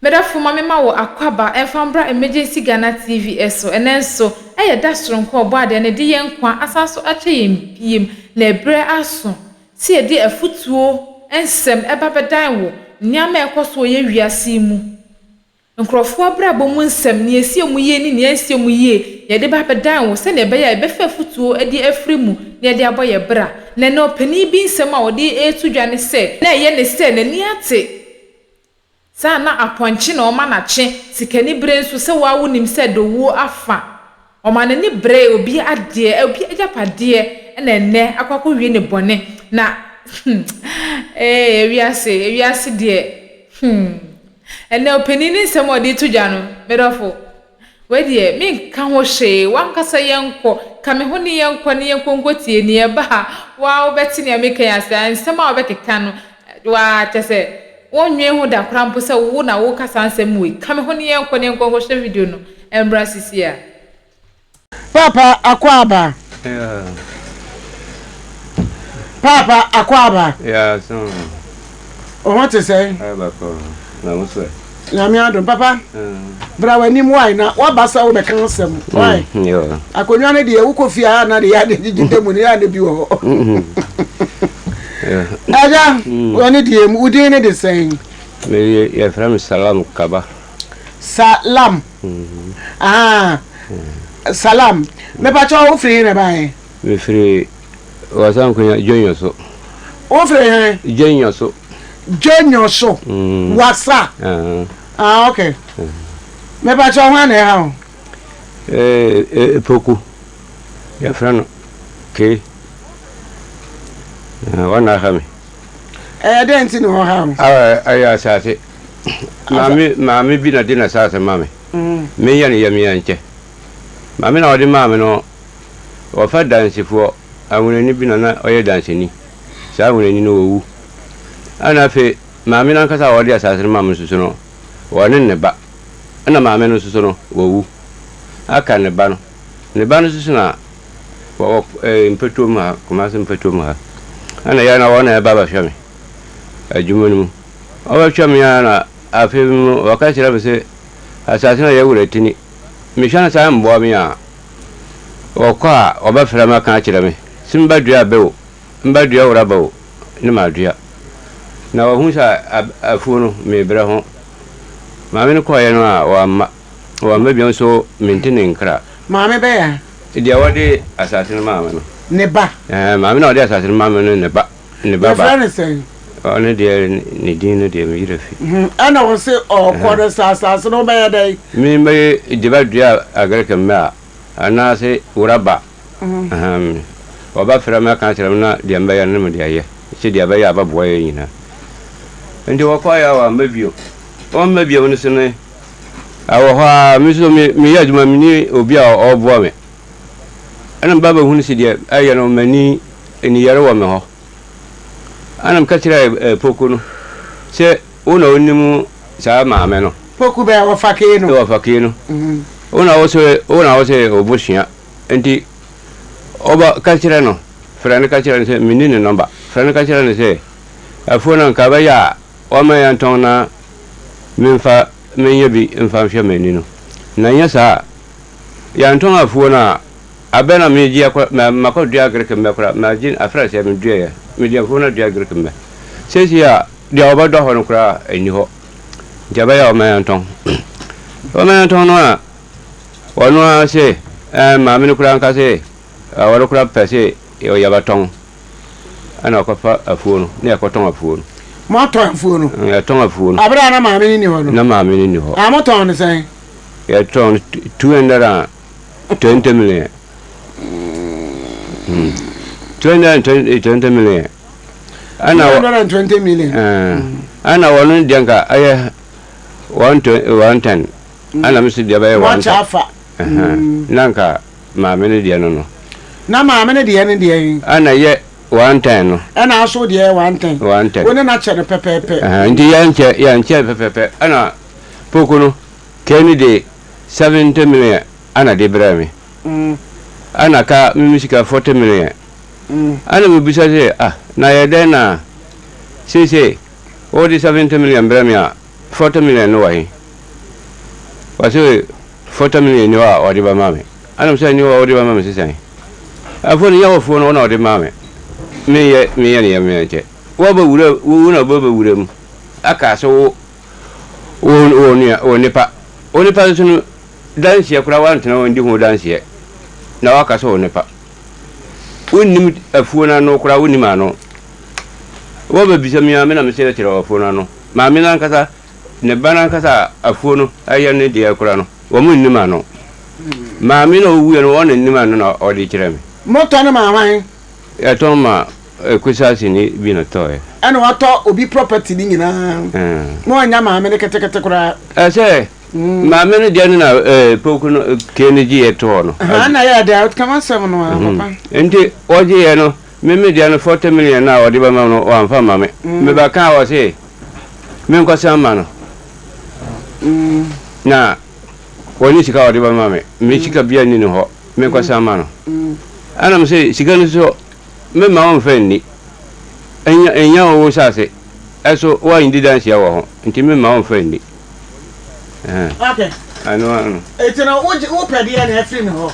Medafo mama ma wo akwaba enfambra emergency Ghana TV eso enenso eye dasronko obo ade ne de yenkwa asaso ache yempiem na ebre aso si edi afutuo ensem eba bedan wo nyama ekoso ye wiase mu nkrofo abra bomu nsem ne esi omu ye ni ne esi omu ye ye de ba bedan wo se ne be ya ebefa afutuo edi afri mu ne de aboye bra na no pani bi nsem a wodi etudwane se na ye ne se na ni ate sana aponchi na oma na che sikani bre nso se wa wonim se dowo afa oma na ni bre obi ade obi ajapade na enne akwakọ wie ne bone na ewiase de enne opani ni nsem odi tudwa no medofo we de mi ka ho hwe wankasa yenko ka me ho ni yenko ni yenko ngotie ni eba wa obeti ne ameka ya sa nsem a obekeka no wa tese wonwe hu da krampo se wo na wo kasa nsem we kame ho ne yenko ne yenko hwe video no embra sisia Papa Akwaba Papa Akwaba so what to say bako na mo so na mi adon papa bra wani mu wai na wa basa wo be kan nsem wai yo akonwa ne de wo kofia na de ya de jijide mu ne ya de bi wo Aja, wani die mu udin ne de sen. Me ya from Salam Kaba. Salam. Salam. Me pa cho wo free ne ba e. Me free wasan kunya jonyo so. Wo free he? Jonyo so. Jonyo so. Wasa. Okay. Me pa cho hwan e ha. Poku. Ya frano. Ke. Wana hami. Denti no ha. Aya sase. Mami bi na dina sase mami. Me ya ni ya mi anche. Mami na odi mami no. O fa dance fo awune ni bi na oye dance ni. Sa awune ni no wu. Ana fe mami na kasa odi asase mami susu no. Woni ne ba. Ana mami no susu no wo wu. Aka ne ba no. Ne ba no susu na wo impetu ma kuma se impetu ma. Ana yana wana baba shami ajumunu awa shami yana afimu wakati la bese asasina ya uretini mishana sa mbo miya okwa obafira maka chirame simba dua bewo mba dua urabawo ni madua na wahunsa afuno mebra ho maame ko ye no a wa mabia so mentine nkra maame be ya dia wade asasina maame no ne ba maame na odi asase maame no ne ba ba one de ni din de mi refi ana wo se o ko asase no ba ya dai mi me de ba dua agarka ma ana se uraba o ba fra ma kan tira na de mba ya ne mu de aye se de ba ya ba bo ya yina ndi wo ko ya wa mabio o mabio no se ne awo ha mi so mi ya juma mi ni obi a o bo me ana baba hunu si dia ayano mani eni yare wa me ho ana mkatira poku no se una onimu sa maame no poku be wa fakee no una wose obushia enti oba katira no frane katira se minine number frane katira ne se afuna nkaba ya o ma yanton na minfa menyebi mfa hwe mani no na nyasa yanton afuna abena meji akwa makọ dua greke mekra majin afrase me dua ya media fona dua greke me sesi ya dia obodo ho no kra eni ho jaba ya o mayanton no a wonu se maame no kra nka se aworo kra pese yo yabaton ana ko fa afuo no ne akoton afuo no mo ton afuo no ton afuo no abra na maame ni ho no na maame ni ho mo ton ne sen ya ton 220 million 220 million. Ana 120 million. Ana wonu dianka aya 110. Ana misi dia baya 1. Chafa. Nanka maame ne dia no. Na maame ne dia ne dia. Ana ye 110 no. Ana aso dia 110. 110. Woni na chere pepepe. Ndi ya nche pepepe. Ana poku no keni de 70 million ana de brami. Ana ka mimisika 40 million. Ana mubisa se na yede na se o di 70 million brami a 40 million no way. Was it 40 million no or the mammy? I'm saying you already mammy saying. I've only your phone or the mammy. Me, any. What would would him? A castle or nipa. Only person dance here could I want to know and do more dance here. Now I castle nipa. Wouldn't a phone no crowd in mano. What would be some young men of the or phone? Mamma Casa, Nebana Casa, a phone, I am the dear Corano, woman Nimano. Mamino, we are one in Nimano or the Cherem. Motanama, I told ma, a quisasini being a toy. And what thought would be property in more Yama, America take a cry. I say, Mamma Janina, Pokon Kennedy at all. And I had out come on 7 1. And what you know, Mimi Jana 40 million now, or the Mamma or Famma. Maybe I can't say. Memko Samano. Na, when you call the mammy, Michika Bian in ho, Memko Samano. And I'm saying, she can so, Memma on friendly. And young was I say, I saw why in the dance yaw, and to Memma on friendly. Okay. I know. It's an open the and free ho.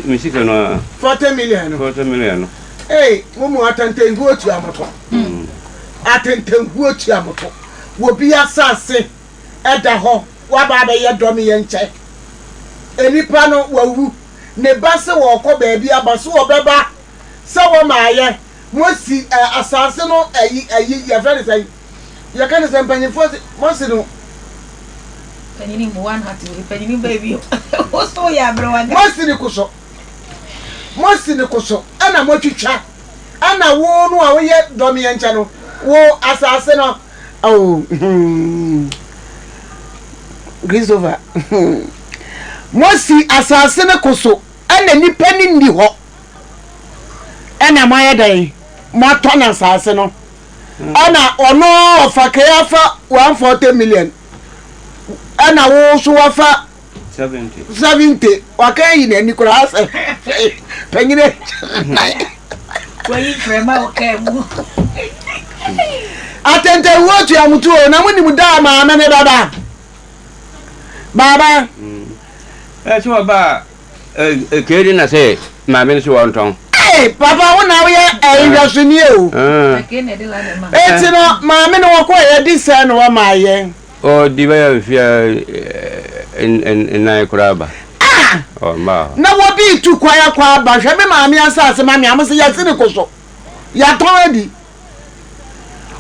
Michigan 40 million. 40 million. Hey, Mumu attend go to Amato. Attend go to Amato. Will be assassin at the home. What about your dummy and check? Any panel will Nebasa or baby abasu or beba. So my must see assassin or a year very say. You can't send penny for once in penny one hat to penny baby. Also, yeah, bro. Most in the Kuso. Most in the Kuso. And I'm what you chat. And I won't know yet dummy and channel. Wo assassin. Oh, Grisover. Mosi assassin koso and the penny in the hot. And a my day, Marton assassin. Anna or no of a carefa 140 million. And I also offer 70. Okay, in any class. Penny. Where you from? Okay. Atente wo tu amutu o na muni muda ma me ne baba baba so ba kedi na say ma me so wonton papa wo na wo ye industry o eti no ma me no wo ko ye disen no ma ye o di ba fia en na kuraba oh ma na wo bi tu kwaya kwa ba hwe me ma me asase ma me amse ya sine koso ya ton adi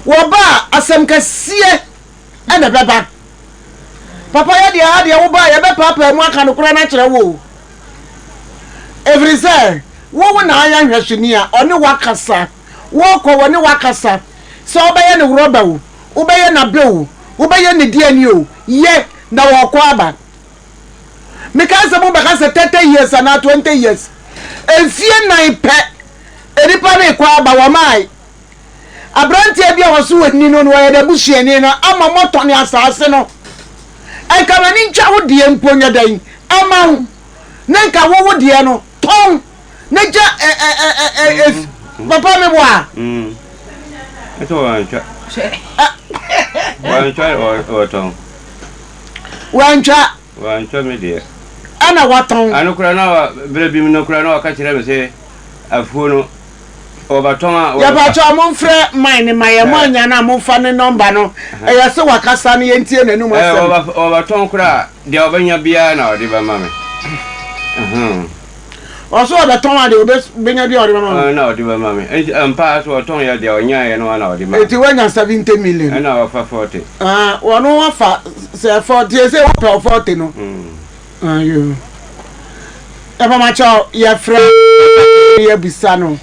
Woba asem kasie ene beba papa ya dia woba ya be papa mu aka no kura na kire wo every say wo na aya hwesuni a oni wakasa wo ko woni wakasa so obeye ne roba wo obeye na be wo obeye ne die ni o ye na wo ko aba because mo baka say 30 years and 20 years enfie nan pe eripa ne ko aba wo mai Abrantia bia wasu wani no wa da busuani no ama moto ne asase no ai kama ni ncha wo die mponya dan ama wo ne nka wo die no ton ne ja papa me boa eto wancha o ton wancha me die ana waton anukura na bere bi mi no kura na ka kire me se afuno Obatoma ya ba cho mo mfre mine maye mo anya na mo fa ne number no e ya se wakasa ne yentie nanu mo asem obaton kura de obanya bia na odi ba mame oso obaton de obenya bia odi ba mame na odi ba mame ampa so oton ya de onya ye no na odi ma eti wanya 70 million na wa fa 40 wono wa fa se 40 se wa 40 no ayo e ba ma cho ya fra ya bisano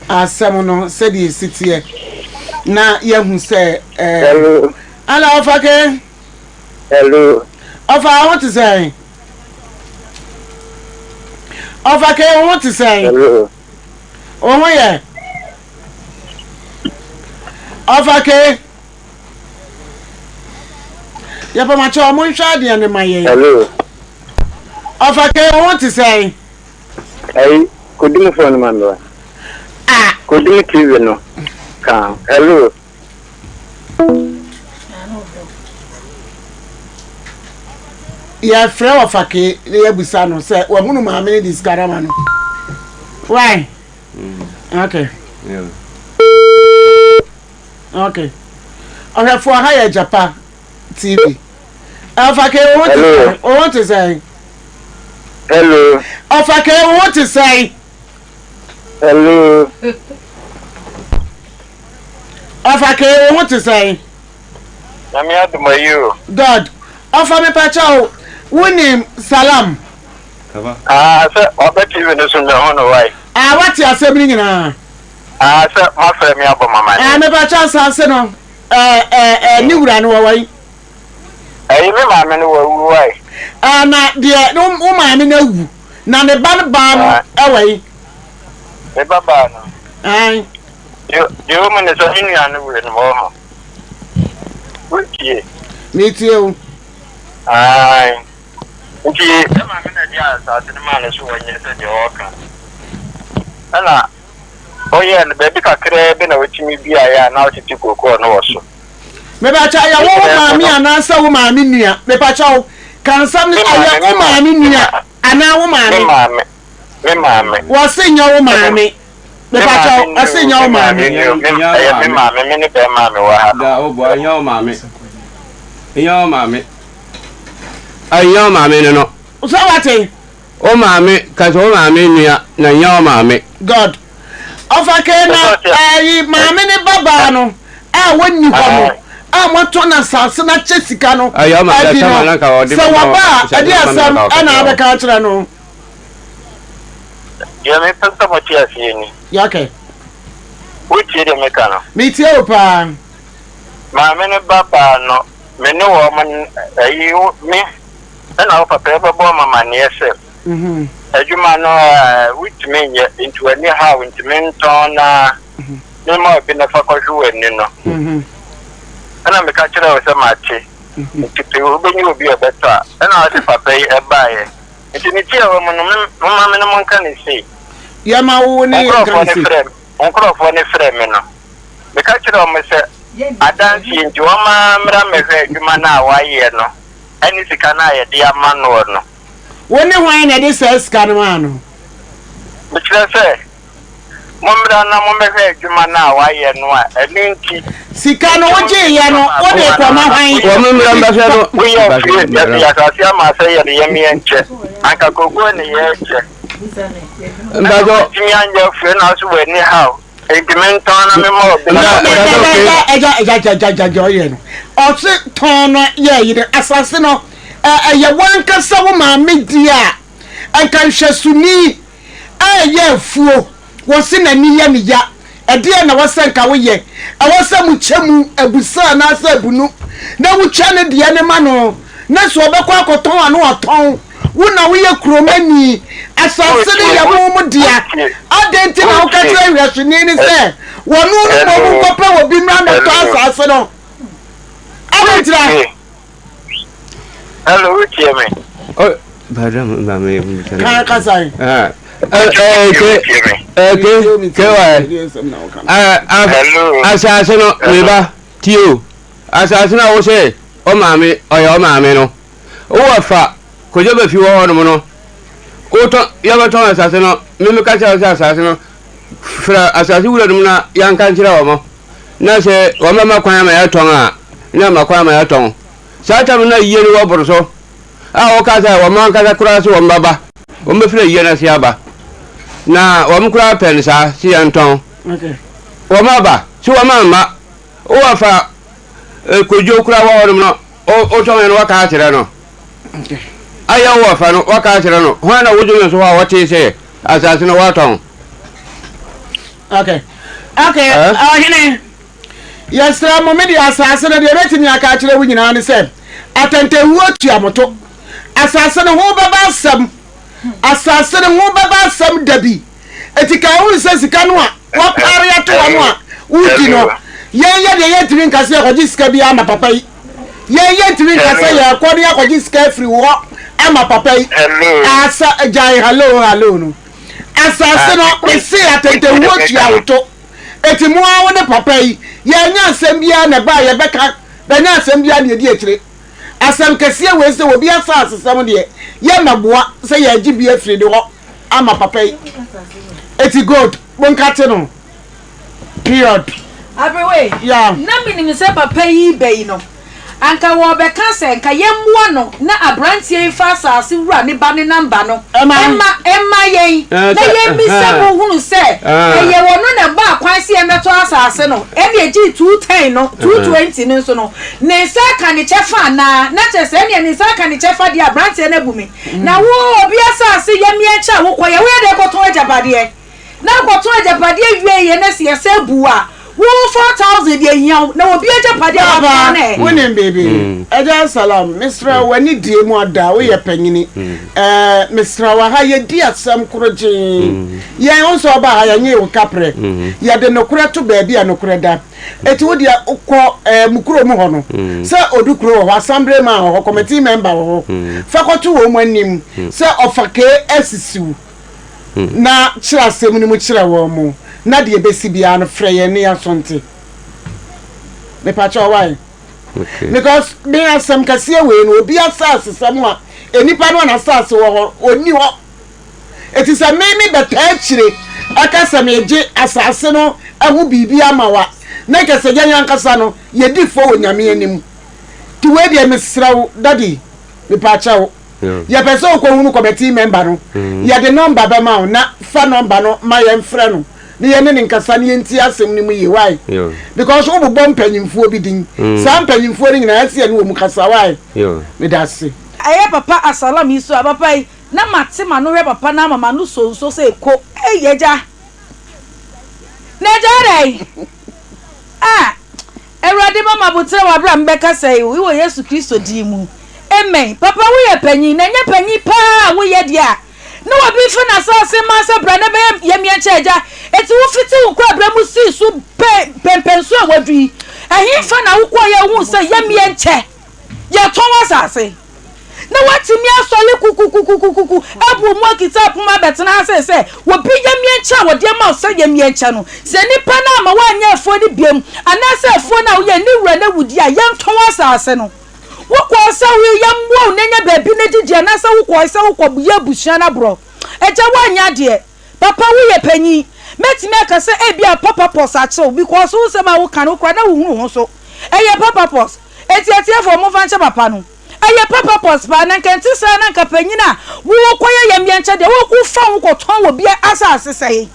asem no said the city na ye hu say hello ofake hello ofa I want to say ofake I want to say hello oh yeah ofake ya pa ma cho mo nsha de ne maye hello ofake I want to say hey could you phone man could you TV no come hello ya frɛ wa fake ya busa no sɛ wa hunu maame ne diskarama no why okay okay ɔhwɛfo ha yɛ Japan TV afake o want to say hello afake o want to say hello afake o want to say Nami adumayo God ofa me pacha wonim salam sir obeti we no so na hono why what you asem ni nyina sir ma fa mi abo mama me pacha sanse no ni wura no wai me maame no wu why na de wo maame na wu na ne ba no wai e baba no ai yo me ne so inu anu we no ho Wutie. Me too. Ai. Wutie. Ema me na dia sa tini ma na so wanye se de oka. Ana oye na baby kakre be na wetimi bia ya na otiti kokoo no woso. Me ba cha ya wo maami ana sa wo maami nua. Me pa cha wo kan sam ni aya wo maami nua ana wo maami. Me maami. Wo se nya wo maami. Me pa cha wo ase nya wo maami. Me maami me ni be maami wa ha. Da o bo anya o maami. Nya o maami. Anya o maami no. So what? O maami ka so maami nua na nya o maami. God. Ofa ke na ayi maami ni baba no. Wonni ho no. Moto na sase na chesika no. Ayo ma da tama na ka odi. So waba ade asam ana abeka kire no. Ya me pesa mo tia fie ni. Ya ke. Wutie de me kana. Me tie o pa. Maame ne baba no. Me ne wo man ayi me. Na wo papa be bo mama ne ese. Adwuma no witime nye into any how into menton na me mo bi na fa kwahwe wani no. Ana me ka kire wo se ma che. Nti obenyi obi obeto a. Na wo se papa yi e baaye. Nti ni tie wo mo no mama me no mon kan sei. Ya ma wo ne kan sei. Onkrofo ne frɛ me no. Me ka kire wo me se adansi nti wo ma mra me hwɛ adwuma na waye no. Ani sika na ye de ama no no. Woni hwan na de sika no ma no. Me kire se mo mra na mo me hwɛ adwuma na waye no a ani nti sika no woje ye no wo de kwa ma hwan. Wo mo mra mba hwɛ no. Wo ye ya ka sia ma se ye de ye mi enche. Anka gogo ne ye enche. Mbazo ti anya fre na so we ni how. Edimenton na me mo bi eja oye no o se ton no ye yire asase no ye wanka sa wo ma medi a anka hwesuni ye fuo wo se na ni ye ne ya ede na wo se nka wo ye e wo se mu chemu abusa na sa abunu na wo twa ne de ne ma no na so obekọ akoton anu oton wo na wo ye kromani asase ne ye mu dia adenti na wo ka twa hwesuni ni se wonu mo ko pe wo bi mra na to asase no abetira hello wutie me oh badam na me ka sai asase no meba tio asase na wo se o maame o maame no wo fa kojo be fi wo no no o to ya ba to asase no me ka cha asase no fra asase wura dum na yanka nkira wo mo na se wo mama kwan ma ya ton a na ma kwan ma ya ton sa ta na yiri wo borso a o ka sa wo man ka kura so wo mbaba wo me fra yiri na se aba na wo mkura pensa si anton okay wo maba si wo mama o afa kojo kura wo dum no o to me no ka kire no okay aya wo afa no wa ka kire no ho na wo jo so wa te se asase no wa ton okay hene yes mo me dia asase no de betimi aka kire wo nyina ne se atantewu atuamoto asase no ho baba asam asase no ho baba asam dabi etika wo se sika no a wo pare ato no a wudi no ye de ye timi nkase akoji sika bi ama papa yi ye timi nkase ye akodi akoji sika free wo ama papa yi asa jai hello no asase no we see atantewu atuamoto eti mo awo ne papa yi ye nya asem bia na ba ye beka be nya asem bia na edi akire asam kese we se obi asa asesam de ye maboa se ye agi bi afiri de ho ama papa yi eti god bonkate no period Abewe yeah na minim se papa yi bei no anka wo be ka se nka yemmoa no na abrantie fa asase wura ne ba ne namba no emma yen na yemi se wo hunu se eye wono na ba kwan se emeto asase no e de gi 210 no 220 no so no ne se ka ne chefa na che se ne se ka ne chefa de abrantie na bumi na wo obi asase yemi echa wo koye we de ko to ajabade na ko to ajabade wie ye na se se buwa 4,000 ye yan na obi ajapade aba na wonim baby eja salam misra wani die mu ada wo ye panyini misra wa ha ye di asam korogin ye onso ba ha ye nye wo kapre ye de nokura to baabi a nokura da eti wo dia ukọ mukuro mu ho no se odukuro ho assembly man ho committee member ho fakoto wo mu anim se ofake asisiu na kira asem ni mu kira wo mu na de besi bia no freye ne asonte me pacho why because me asem kase we no obi asase sam a enipa no na asase wo oni ho etisa me beta kire aka sameje asase no ahu bibi amawa na kase gyan kasa no ye di fo onyame anim ti we de mesrawo daddy me pacho ye person ko hunu committee member no ye de number be ma na fa number no ma ye mfre no ni ye ne nkasa ni enti asem ni mu yi why because wo bobom panyimfo bi din sam panyimfo ni na ase ne wo mu kasa why me da se aye papa asalam iso papa na mate ma no hwe papa na mama no so se ko eyeja na jare Ewrade mama butre wa bra mbeka sei wo Yesu Kristo di mu amen papa wo ye panyi na nya panyi pa wo ye dia no wa bi fa na so se ma se bra na be ye mi enche eja eti wo fiti wo kwa bra mu si su pempensu awadui ehin fa na wo kwa ye hu se ye mi enche ye ton wasase na wati mi asole kukukukukuku abu mo kita puma betena se wo bi ye mi enche wo de ma so ye mi enche no se nipa na ma wa nya afo ni biem anase afo na wo ye ni wura na wudi a ye ton wasase no wo kwa sa wi yamwo nenya baabi na gigi na sa wo kwa sa wo kwa buya busua na bro eja wanya de papa wo ye panyi metime aka se e bia papa pos a che because wo se ma wo kan wo kwa na wo hu ho so eye papa pos eti for mo fanche papa no eye papa pos ba na kenti sa na kapanyi na wo kwa ye yambianche de wo ku fa wo ko ton wo bia asase sei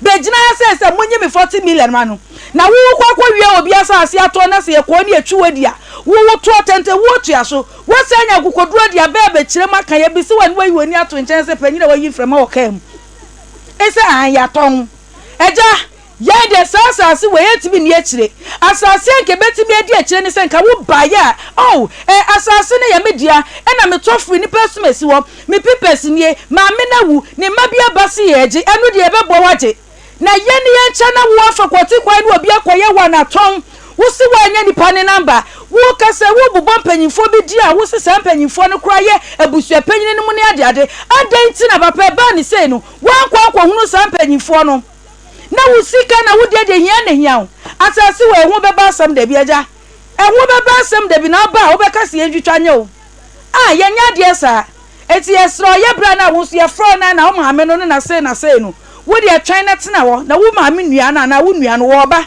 bejina se monye me 40 million manu na wo kwa wie obi asase ato na se ko ni atwuwadi a wo to tente wo tua so wo sanya gukoduro dia be kire maka ye bi se wani wayi woni ato nchen se panyi na wayi frema okam ese an ya ton eja ye de asase we yetimi ni akire asase nke betimi edi akire ni se nka wo baya asase ne ye media na me tofri ni pesumesi wo me pipesi nie ma me na wu ni mabia basi ye eji enu de be bo waje na ye ni ye ncha na wo afa kwoti kwa ni obi akoye wa na ton wo si wa anya ni pa ni number wo kase wo bubon panyimfo bi di a wo si san panyimfo no kra ye abusua panyini no mu ne ade adanti na papa ba ni sei no wan kwa hunu san panyimfo no na wo sika na wo de hia na hia asase wo ehu be ba asam da bi aja ehu be ba asam da bi na ba wo be kase edwitwa nya o ye nya de sa eti esro ye bra na wo so ye fro na wo maame no na sei no wo de China tena wo na wo maame nua na wo nua no wo ba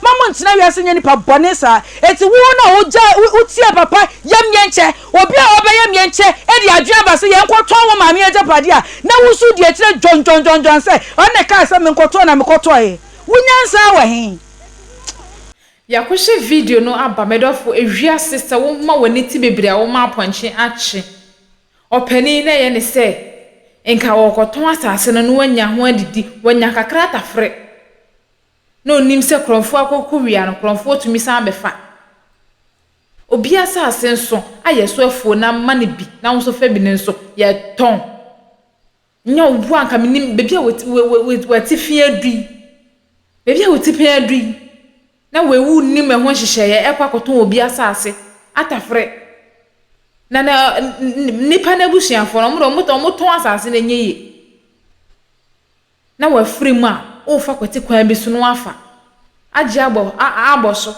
mama ntina wiase nya nipa bone sa eti wo na wo ja utie papa yam yenche obi a oba yam yenche e di adua ba se ye nkoto wo maame ajapade a na wo su di etire jon se one ka se me nkoto na me koto e wunyansa wa hen yakohye video no aba medofo ehwia sister wo ma wani ti bebre a wo ma aponche ache opani na ye ne se enka wo koton asase no wanya ho adidi wanya kakra tafre no nim se kronfo akoko wia no kronfo tumi san befa obi asase nso ayeso afuo na mane bi na nso fa bi ne nso ye ton nya obu anka menim bebi a wati fie adui bebi a wati pia adui na wewu nim ehon hyehye ekwa koton obi asase atafre na nipa na busuafo no mo ton asase na nyeye na wa free mu a o fa kwati kwan bi so no afa age abo so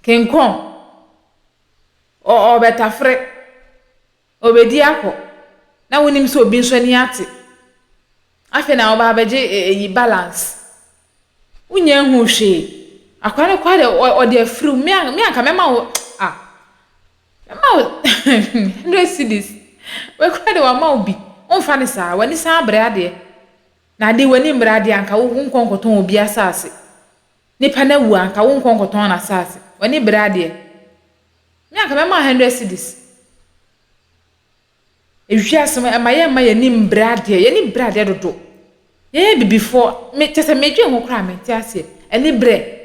kenkon o betafre obedi akọ na wonim so obi nso ni ate afi na oba beje yi balance unye hu hwe akware kware o de afru me anka mema wo mema wo 100 cedis we kware wa ma obi onfa ne saa wani saa bre ade na de wani mbre ade anka wo nkonkoton obi asase nipa na wu anka wo nkonkoton na asase wani bre ade me anka mema 100 cedis ewiasem amaye ni mbre ade ye ni mbre ade dodo ye before me tese medwe ho kra me tiase eni bre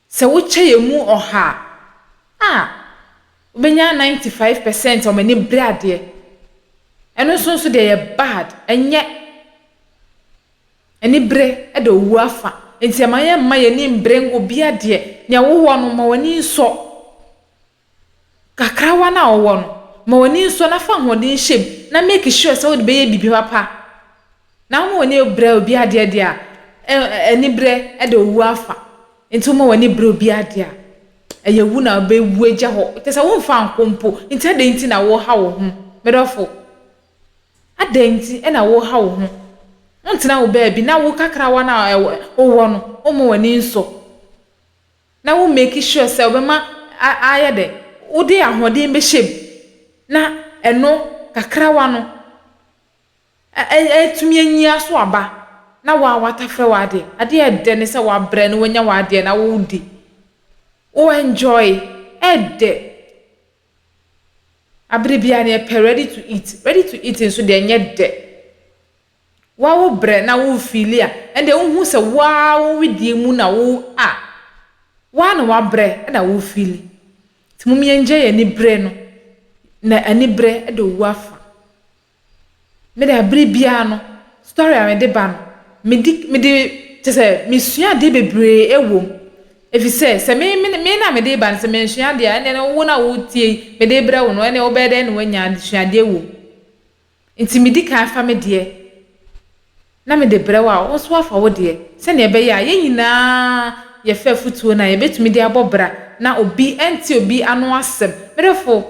se wo che yemu oha obenya 95% o mani bre ade eno so de ye bad enye eni bre e do wu afa enti amaye ni mbre obi ade ne wo no ma wani so kakrawa na wo no ma wani so na fa hodin shem na make sure so de be ye bibi papa na mo wani bre obi ade ade a eni bre e do wu afa enti mo wani bre obi ade a eye wu na be wu eja ho tese wo mfa nkompo enti ade enti na wo ha wo ho medofo ade enti e na wo ha wo ho ntina wo ba bi na wo kakrawa na wo no o mo wani nso na wo make sure say obema aye de wo de ahodin be shem na eno kakrawa no tumi anyia so aba na wa watafre wade ade ede ne se wa bre ne wonya wade na wo di o enjoy ede abribia ne ready to eat nso de enye de wa wo bre na wo feel a ende wo hu se wa wo widie mu na wo wa na wa bre na wo feel timumi enjoy ni bre no na ani bre e do wafa me da bribia no story a me de ba no me di tese me sua de bebre ewom efi se me na me de ba no se me sua de a ne wo na wo tie me de bre wo no ene wo be de ne wanya sua de ewom nti me di kan fa me de na me de bre wa wo so afa wo de se ne be ya ye nyina ye fa futuo na ye betumi de abobra na obi enti obi ano asem me defo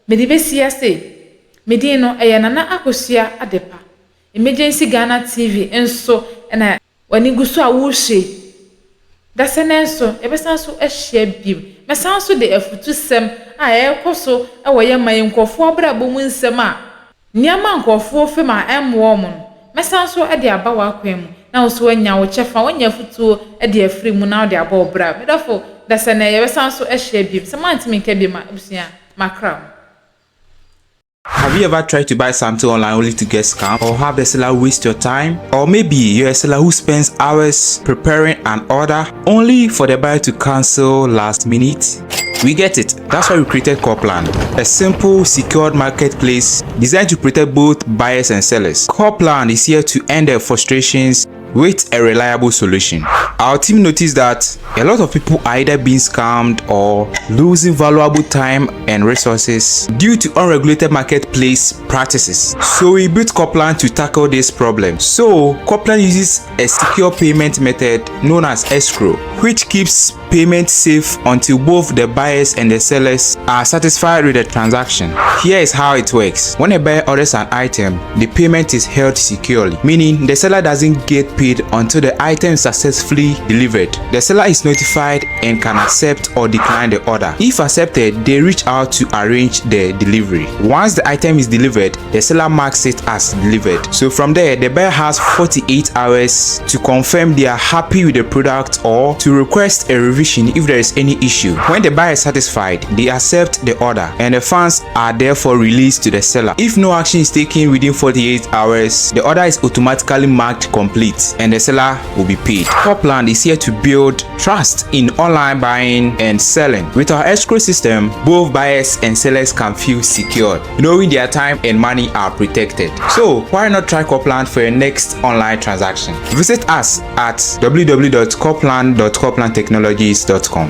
me di besia se me di no nana akosua adepa emergency Ghana TV enso na wani guso a wo hye da senenso ebesanso ehye bim mesanso de afutu sem a ekoso e woye man nkofo abrabo mu nsem a niama nkofo fema emwo mo no mesanso e de aba wa kwem na wo so anya wo chefa wanya futu e de afri mu na wo de aba obra medafo da sene ebesanso ehye bim se mantimi nke bim abusia makram. Have you ever tried to buy something online only to get scammed, or have the seller waste your time? Or maybe you're a seller who spends hours preparing an order only for the buyer to cancel last minute? We get it. That's why we created Copland, a simple, secured marketplace designed to protect both buyers and sellers. Copland is here to end their frustrations with a reliable solution. Our team noticed that a lot of people are either being scammed or losing valuable time and resources due to unregulated marketplace practices. So we built Copland to tackle this problem. So Copland uses a secure payment method known as escrow, which keeps payment safe until both the buyers and the sellers are satisfied with the transaction. Here is how it works. When a buyer orders an item, the payment is held securely, meaning the seller doesn't get paid until the item is successfully delivered. The seller is notified and can accept or decline the order. If accepted, they reach out to arrange the delivery. Once the item is delivered, the seller marks it as delivered. So from there, the buyer has 48 hours to confirm they are happy with the product or to request a revision if there is any issue. When the buyer is satisfied, they accept the order and the funds are therefore released to the seller. If no action is taken within 48 hours, the order is automatically marked complete and the seller will be paid. Copland is here to build trust in online buying and selling. With our escrow system, both buyers and sellers can feel secured, knowing their time and money are protected. So why not try Copland for your next online transaction? Visit us at www.copland.coplandtechnologies.com.